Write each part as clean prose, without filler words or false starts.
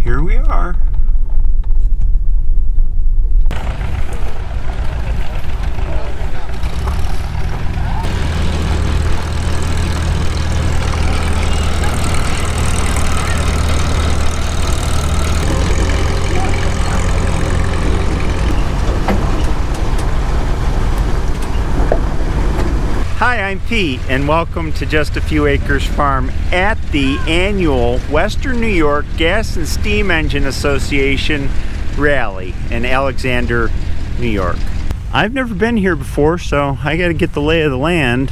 here we are. Hi, I'm Pete, and welcome to Just a Few Acres Farm at the annual Western New York Gas and Steam Engine Association Rally in Alexander, New York. I've never been here before, so I gotta get the lay of the land.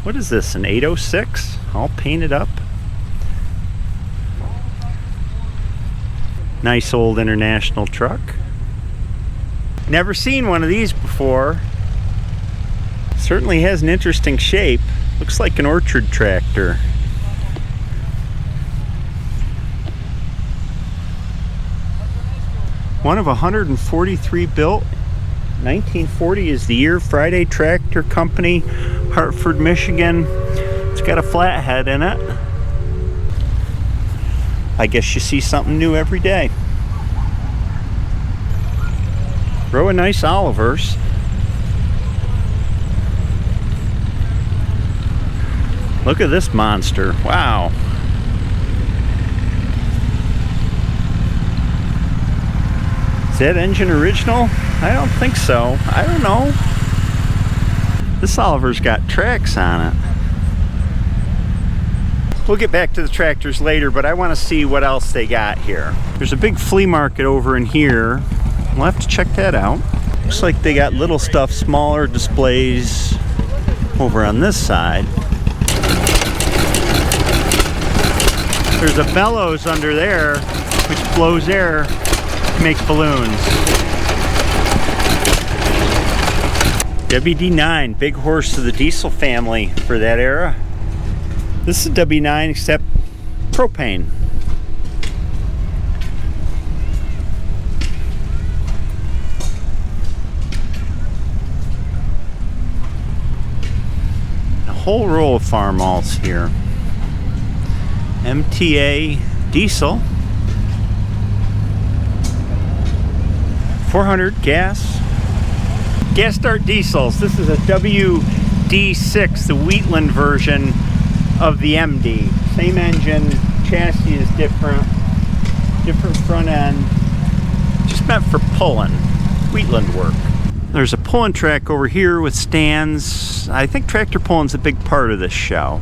What is this, an 806? All painted up. Nice old international truck. Never seen one of these before. Certainly has an interesting shape. Looks like an orchard tractor. One of 143 built. 1940 is the year. Friday Tractor Company, Hartford, Michigan. It's got a flathead in it. I guess you see something new every day. Grow a nice Olivers. Look at this monster. Wow. Is that engine original? I don't think so. I don't know. This Oliver's got tracks on it. We'll get back to the tractors later, but I want to see what else they got here. There's a big flea market over in here. We'll have to check that out. Looks like they got little stuff, smaller displays over on this side. There's a bellows under there, which blows air to make balloons. WD9, big horse of the diesel family for that era. This is W9 except propane. A whole row of Farmalls here. MTA diesel, 400 gas start diesels. This is a WD6, the Wheatland version of the MD. Same engine, chassis is different front end, just meant for pulling, Wheatland work. There's a pulling track over here with stands. I think tractor pulling's a big part of this show.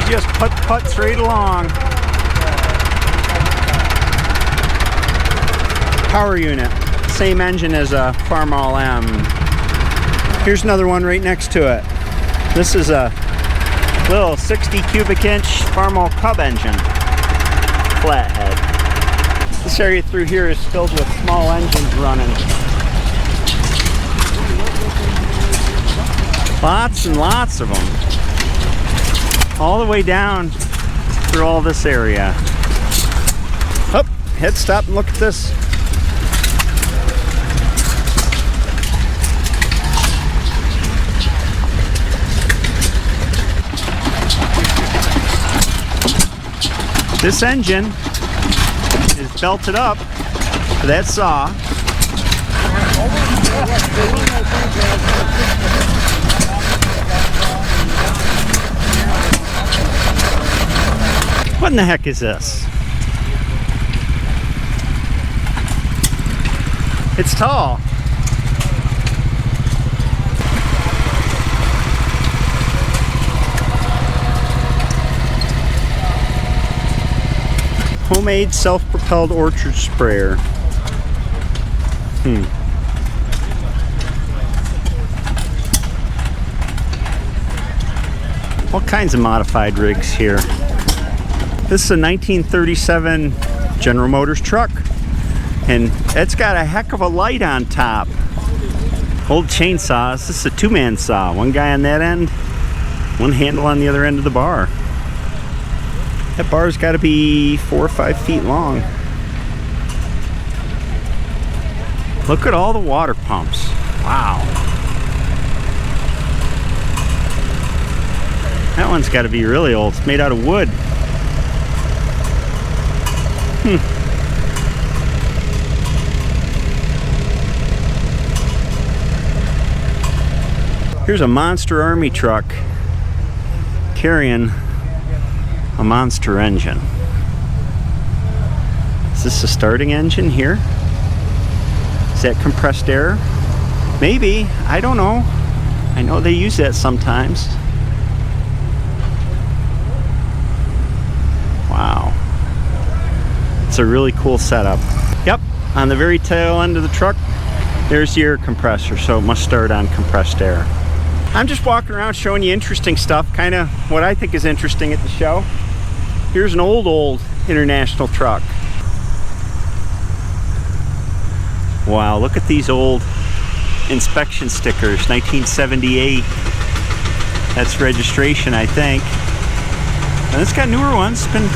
Just puts right along. Power unit, same engine as a Farmall M. Here's another one right next to it. This is a little 60 cubic inch Farmall Cub Engine flathead. This area through here is filled with small engines running. Lots and lots of them. All the way down through all this area. Up, head stop and look at this. This engine is belted up for that saw. What in the heck is this? It's tall. Homemade self-propelled orchard sprayer. All kinds of modified rigs here. This is a 1937 General Motors truck. And it's got a heck of a light on top. Old chainsaws. This is a two-man saw. One guy on that end, one handle on the other end of the bar. That bar's got to be 4 or 5 feet long. Look at all the water pumps. Wow. That one's got to be really old. It's made out of wood. Here's a monster army truck carrying a monster engine. Is this a starting engine here? Is that compressed air? Maybe, I don't know. I know they use that sometimes. Wow. It's a really cool setup. Yep, on the very tail end of the truck, there's the air compressor, so it must start on compressed air. I'm just walking around showing you interesting stuff, kind of what I think is interesting at the show. Here's an old international truck. Wow, look at these old inspection stickers, 1978. That's registration, I think. And it's got newer ones, it's been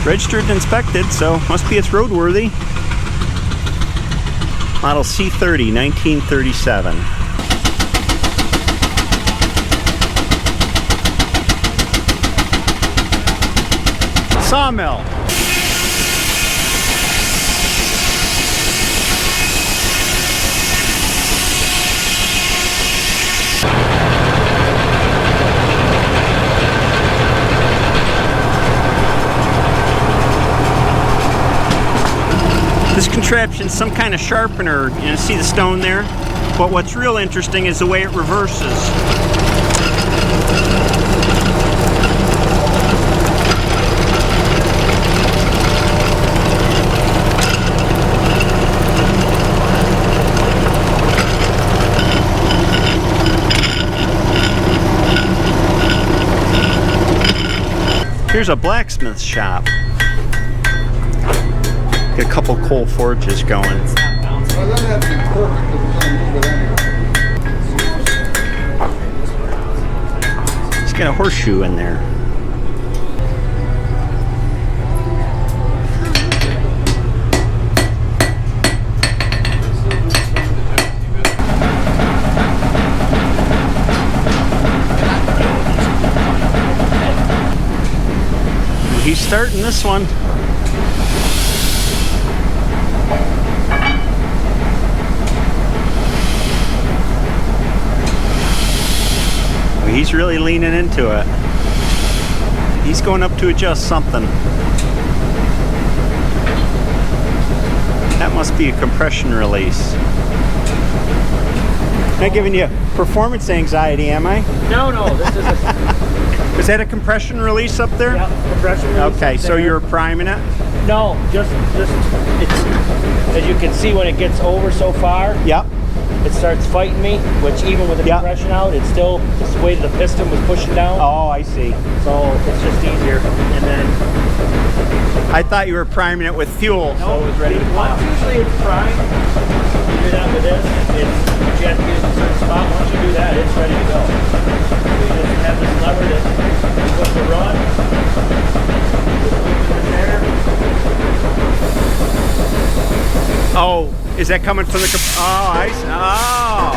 registered and inspected, so must be it's roadworthy. Model C30, 1937. Sawmill. This contraption's some kind of sharpener. You see the stone there? But what's real interesting is the way it reverses. Here's a blacksmith shop. Got a couple coal forges going. It's got a horseshoe in there. He's starting this one. He's really leaning into it. He's going up to adjust something. That must be a compression release. Not giving you performance anxiety, am I? No, this is a... Is that a compression release up there? Yeah, compression release. Okay, so you're priming it? No, just it's, as you can see when it gets over so far. Yep. It starts fighting me, which even with the compression out, it's still, just the way the piston was pushing down. Oh, I see. So it's just easier. And then... I thought you were priming it with fuel, so it was ready to pop. Usually it's primed. You do that with this, you have to get it in a certain spot. Once you do that, it's ready to go. So you just have this lever that puts the run. There. Oh, is that coming from the... Oh, I see. Oh.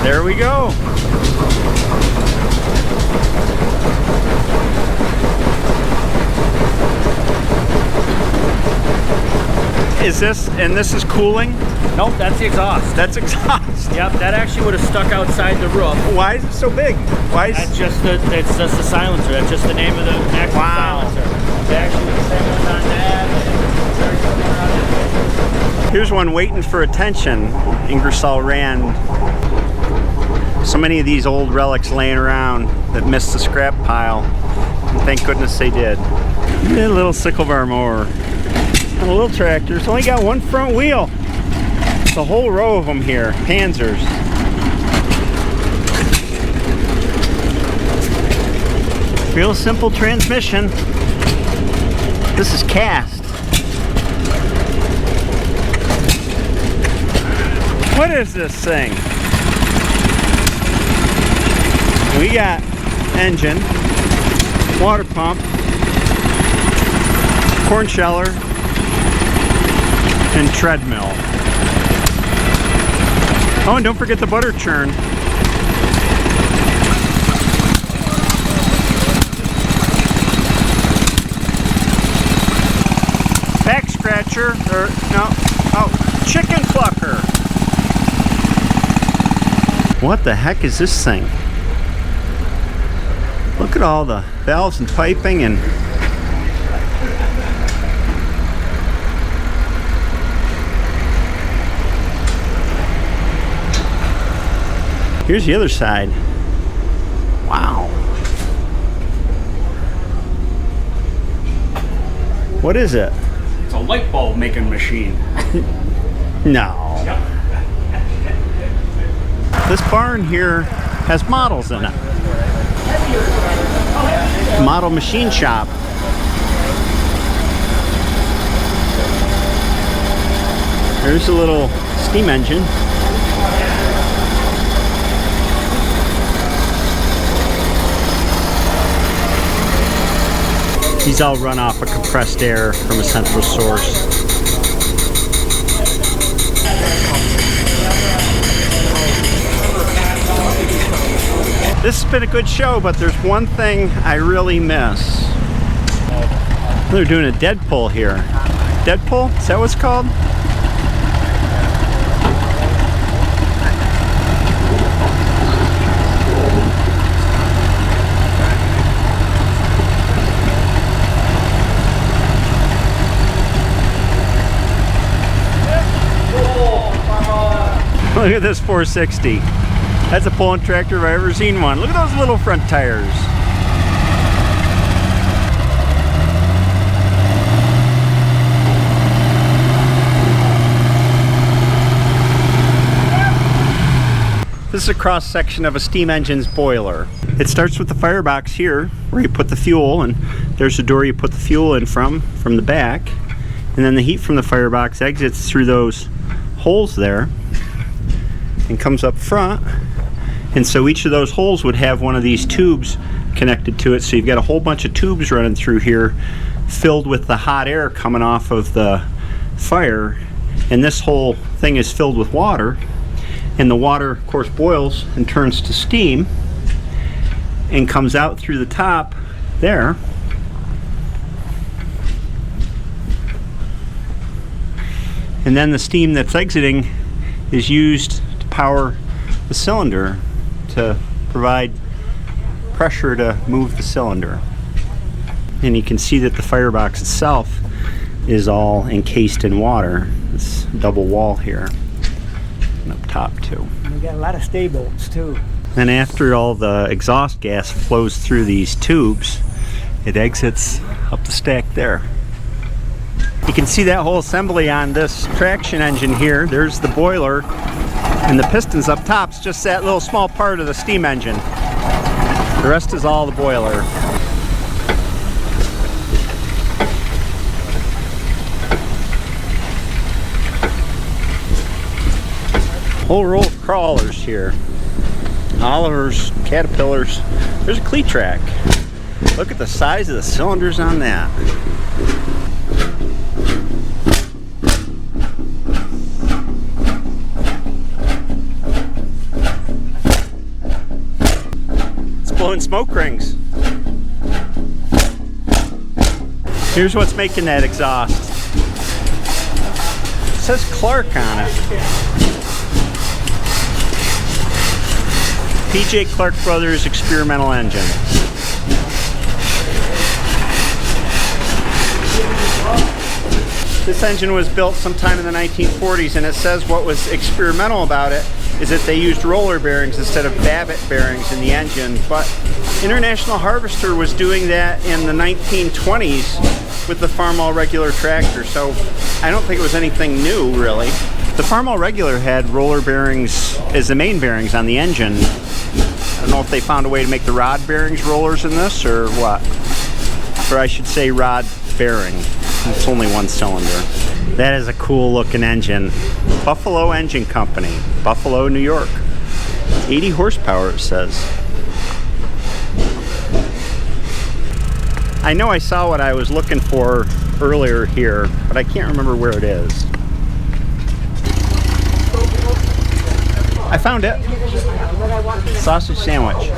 There we go. Is this, and this is cooling? Nope, that's the exhaust. That's exhaust. Yep, that actually would have stuck outside the roof. Why is it so big? Why is... That's just the, it's just the silencer. That's just the name of the actual silencer. They actually the same one on that. Here's one waiting for attention. Ingersoll Rand. So many of these old relics laying around that missed the scrap pile. And thank goodness they did. A little sickle bar mower. And a little tractor. It's only got one front wheel. It's a whole row of them here. Panzers. Real simple transmission. This is cast. What is this thing? We got engine, water pump, corn sheller, and treadmill. Oh, and don't forget the butter churn. Back scratcher, or no, oh, chicken clucker. What the heck is this thing? Look at all the valves and piping and here's the other side. Wow. What is it? It's a light bulb making machine. No. Yep. This barn here has models in it. Model machine shop. There's a little steam engine. These all run off of compressed air from a central source. This has been a good show, but there's one thing I really miss. They're doing a Deadpool here. Deadpool? Is that what it's called? Look at this 460. That's a pulling tractor if I've ever seen one. Look at those little front tires. This is a cross section of a steam engine's boiler. It starts with the firebox here, where you put the fuel, and there's the door you put the fuel in from the back. And then the heat from the firebox exits through those holes there and comes up front. And so each of those holes would have one of these tubes connected to it. So you've got a whole bunch of tubes running through here filled with the hot air coming off of the fire. And this whole thing is filled with water. And the water, of course, boils and turns to steam and comes out through the top there. And then the steam that's exiting is used to power the cylinder to provide pressure to move the cylinder. And you can see that the firebox itself is all encased in water. This double wall here and up top too. We got a lot of stay bolts too. And after all the exhaust gas flows through these tubes, it exits up the stack there. You can see that whole assembly on this traction engine here. There's the boiler, and the pistons up top's just that little small part of the steam engine. The rest is all the boiler. Whole row of crawlers here. Olivers, Caterpillars. There's a cleat track. Look at the size of the cylinders on that. Blowing smoke rings. Here's what's making that exhaust. It says Clark on it. PJ Clark Brothers experimental engine. This engine was built sometime in the 1940s, and it says what was experimental about it is that they used roller bearings instead of Babbitt bearings in the engine. But International Harvester was doing that in the 1920s with the Farmall regular tractor, so I don't think it was anything new really. The Farmall regular had roller bearings as the main bearings on the engine. I don't know if they found a way to make the rod bearings rollers in this or what. Or I should say rod bearing. It's only one cylinder. That is a cool looking engine. Buffalo Engine Company, Buffalo, New York. 80 horsepower it says. I know I saw what I was looking for earlier here, but I can't remember where it is. I found it. Sausage sandwich.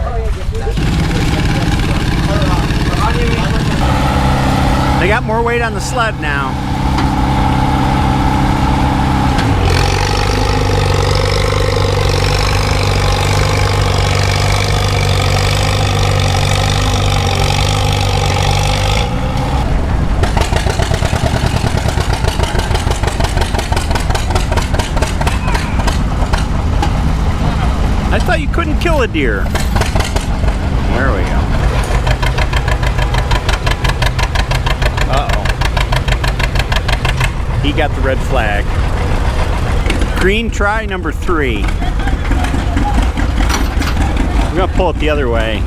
They got more weight on the sled now. I thought you couldn't kill a deer. There we go. Uh-oh. He got the red flag. Green try number 3. I'm gonna pull it the other way.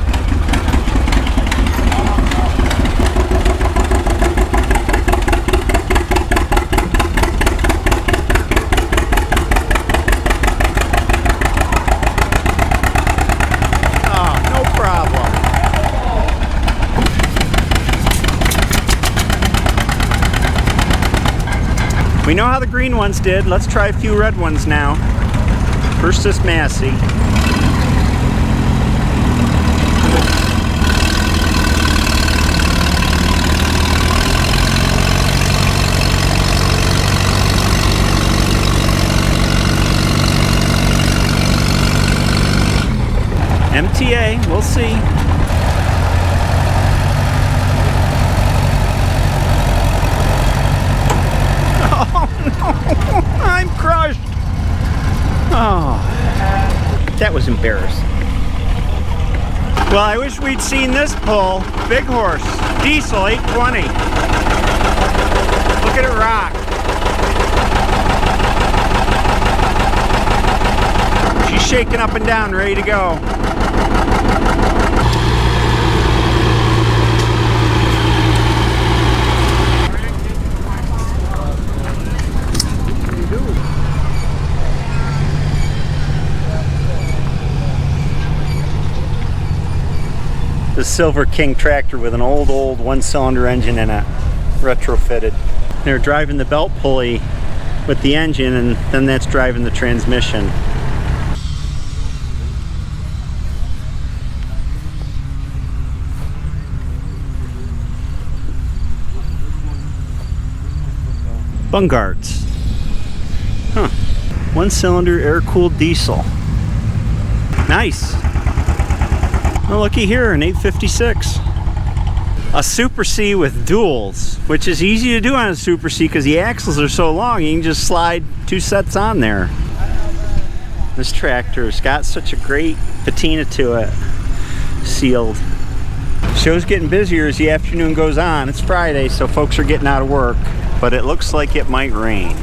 We know how the green ones did. Let's try a few red ones now. First this Massie. MTA, we'll see. I'm crushed. Oh, that was embarrassing. Well, I wish we'd seen this pull. Big horse, diesel 820. Look at it rock. She's shaking up and down, ready to go. The Silver King tractor with an old one-cylinder engine in it, retrofitted. They're driving the belt pulley with the engine, and then that's driving the transmission. Bungarts. Huh. One-cylinder air-cooled diesel. Nice. Well, looky here, an 856. A Super C with duals, which is easy to do on a Super C because the axles are so long, you can just slide 2 sets on there. This tractor's got such a great patina to it. Sealed. Show's getting busier as the afternoon goes on. It's Friday, so folks are getting out of work, but it looks like it might rain.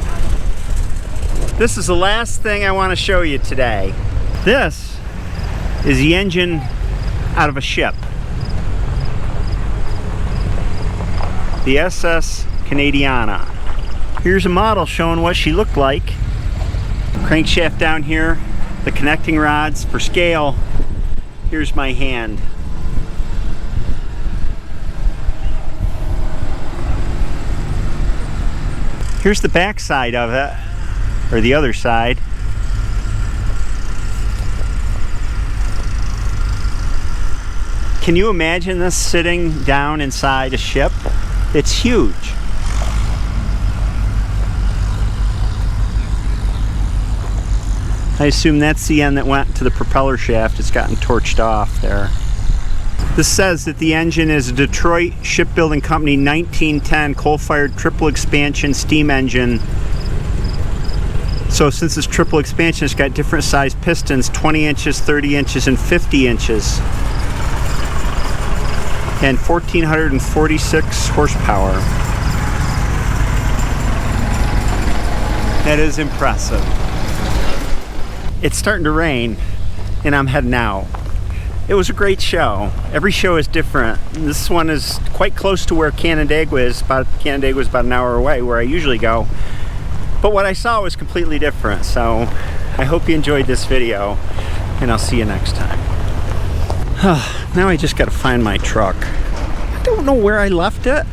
This is the last thing I want to show you today. This is the engine out of a ship. The SS Canadiana. Here's a model showing what she looked like. Crankshaft down here, the connecting rods for scale. Here's my hand. Here's the back side of it, or the other side. Can you imagine this sitting down inside a ship? It's huge. I assume that's the end that went to the propeller shaft. It's gotten torched off there. This says that the engine is a Detroit Shipbuilding Company 1910 coal-fired triple expansion steam engine. So since it's triple expansion, it's got different size pistons, 20 inches, 30 inches, and 50 inches. And 1,446 horsepower. That is impressive. It's starting to rain, and I'm heading out. it was a great show. Every show is different. This one is quite close to where Canandaigua is. Canandaigua is about an hour away where I usually go. But what I saw was completely different. So I hope you enjoyed this video, and I'll see you next time. Now I just got to find my truck. I don't know where I left it.